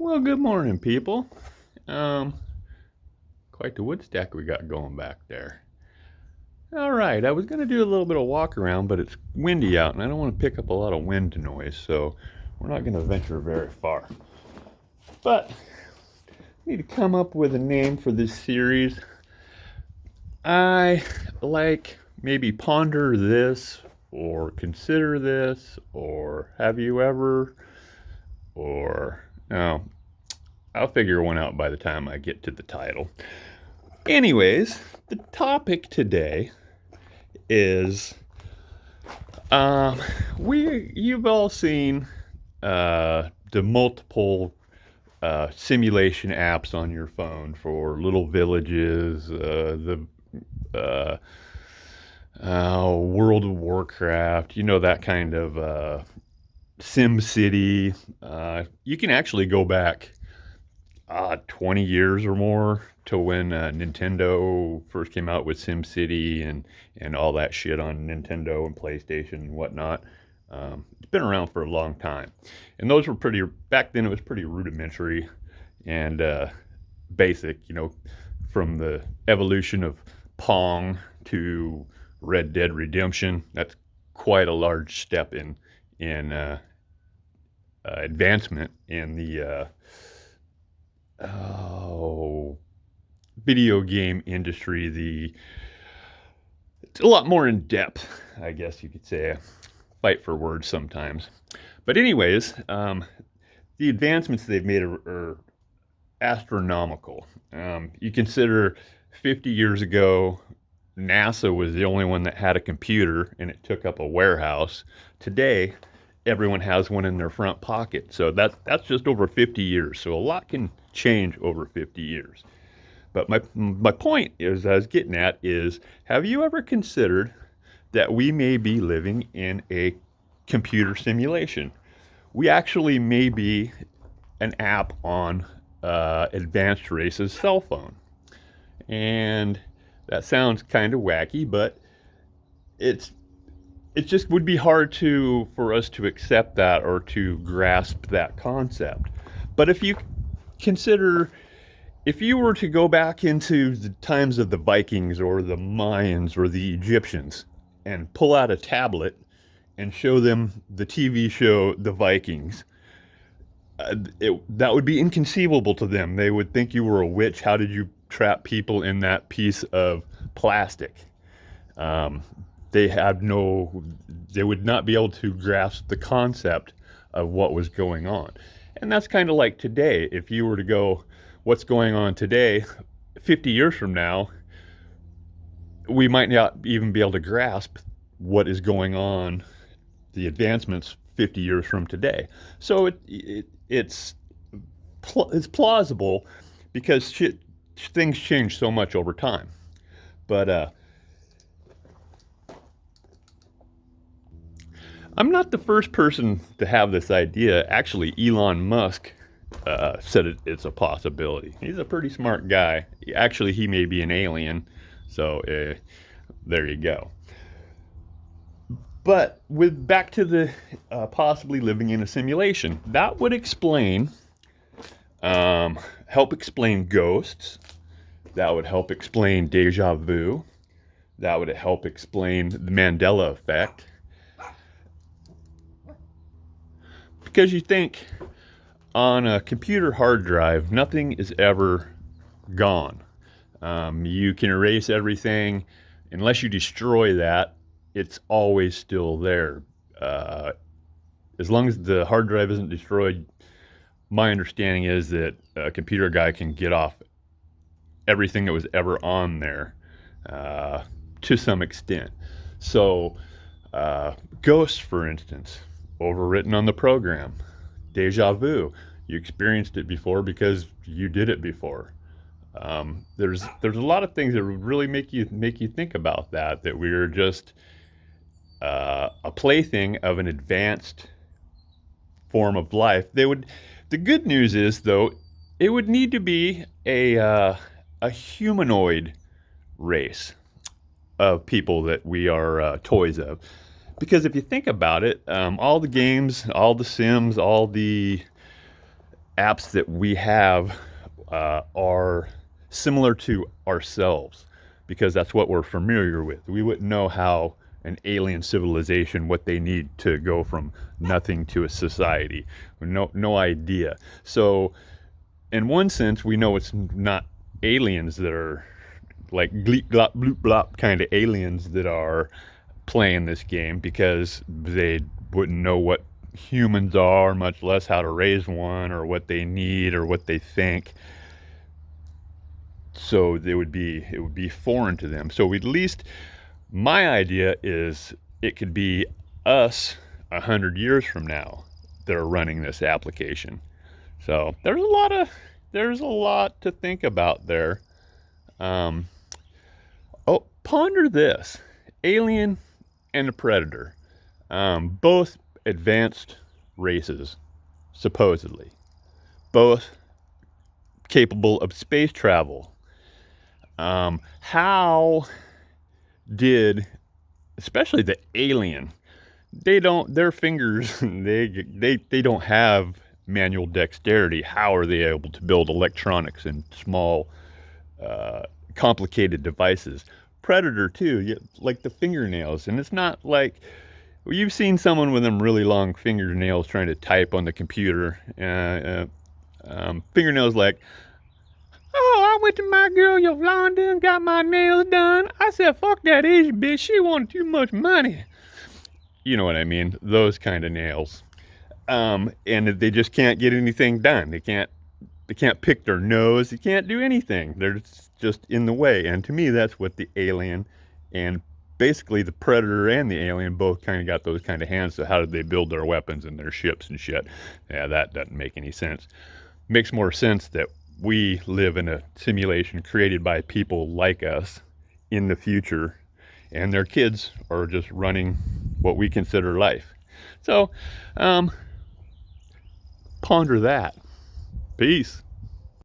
Well, good morning, people. Um, Quite the wood stack we got going back there. All right, I was going to do a little bit of walk around, but it's windy out, and I don't want to pick up a lot of wind noise, so we're not going to venture very far. But I need to come up with a name for this series. I like maybe ponder this, or consider this, or have you ever, or no, I'll figure one out by the time I get to the title. Anyways, the topic today is you've all seen the multiple simulation apps on your phone for little villages, the uh, World of Warcraft, that kind of Sim City. You can actually go back 20 years or more to when Nintendo first came out with SimCity and all that shit on Nintendo and PlayStation and whatnot. It's been around for a long time. And those were back then it was pretty rudimentary and basic, from the evolution of Pong to Red Dead Redemption. That's quite a large step in advancement in the oh, video game industry. It's a lot more in depth, I guess you could say. I fight for words sometimes. But anyways, the advancements they've made are astronomical. You consider 50 years ago, NASA was the only one that had a computer and it took up a warehouse. Today, everyone has one in their front pocket. So that's just over 50 years. So a lot can change over 50 years. But my point is, I was getting at is, have you ever considered that we may be living in a computer simulation? We actually may be an app on Advanced Race's cell phone. And that sounds kind of wacky, but it just would be hard for us to accept that or to grasp that concept. But if you were to go back into the times of the Vikings or the Mayans or the Egyptians and pull out a tablet and show them the TV show The Vikings, that would be inconceivable to them. They would think you were a witch. How did you trap people in that piece of plastic? They would not be able to grasp the concept of what was going on. And that's kind of like today. If you were to go, what's going on today, 50 years from now, we might not even be able to grasp what is going on, the advancements 50 years from today. So it's plausible because things change so much over time. But I'm not the first person to have this idea. Actually, Elon Musk said it's a possibility. He's a pretty smart guy. Actually, he may be an alien. So there you go. But back to the possibly living in a simulation, that would help explain ghosts. That would help explain deja vu. That would help explain the Mandela effect. Because you think on a computer hard drive, nothing is ever gone. You can erase everything. Unless you destroy that, it's always still there. As long as the hard drive isn't destroyed, my understanding is that a computer guy can get off everything that was ever on there to some extent. So, ghosts, for instance, overwritten on the program. Deja vu. You experienced it before because you did it before. There's a lot of things that would really make you think about that we're just a plaything of an advanced form of life. The good news is, though, it would need to be a humanoid race of people that we are toys of. Because if you think about it, all the games, all the Sims, all the apps that we have are similar to ourselves, because that's what we're familiar with. We wouldn't know how an alien civilization, what they need to go from nothing to a society. No idea. So in one sense, we know it's not aliens that are like bleep glop bloop blop kind of aliens that are playing this game, because they wouldn't know what humans are, much less how to raise one or what they need or what they think. So it would be foreign to them. So at least my idea is it could be us 100 years from now that are running this application. So there's a lot to think about there. Ponder this: alien and a predator, both advanced races, supposedly, both capable of space travel. How did, especially the alien, their fingers, they don't have manual dexterity. How are they able to build electronics and small, complicated devices? Predator too, like the fingernails, and it's not like, well, you've seen someone with them really long fingernails trying to type on the computer. Fingernails like, oh, I went to my girl Yolanda and got my nails done. I said, fuck that Asian bitch, she wanted too much money. You know what I mean? Those kind of nails. And they just can't get anything done. They can't pick their nose. They can't do anything. They're just in the way. And to me, that's what the alien and basically the predator and the alien both kind of got those kind of hands. So how did they build their weapons and their ships and shit? Yeah, that doesn't make any sense. Makes more sense that we live in a simulation created by people like us in the future, and their kids are just running what we consider life. So, ponder that. Peace.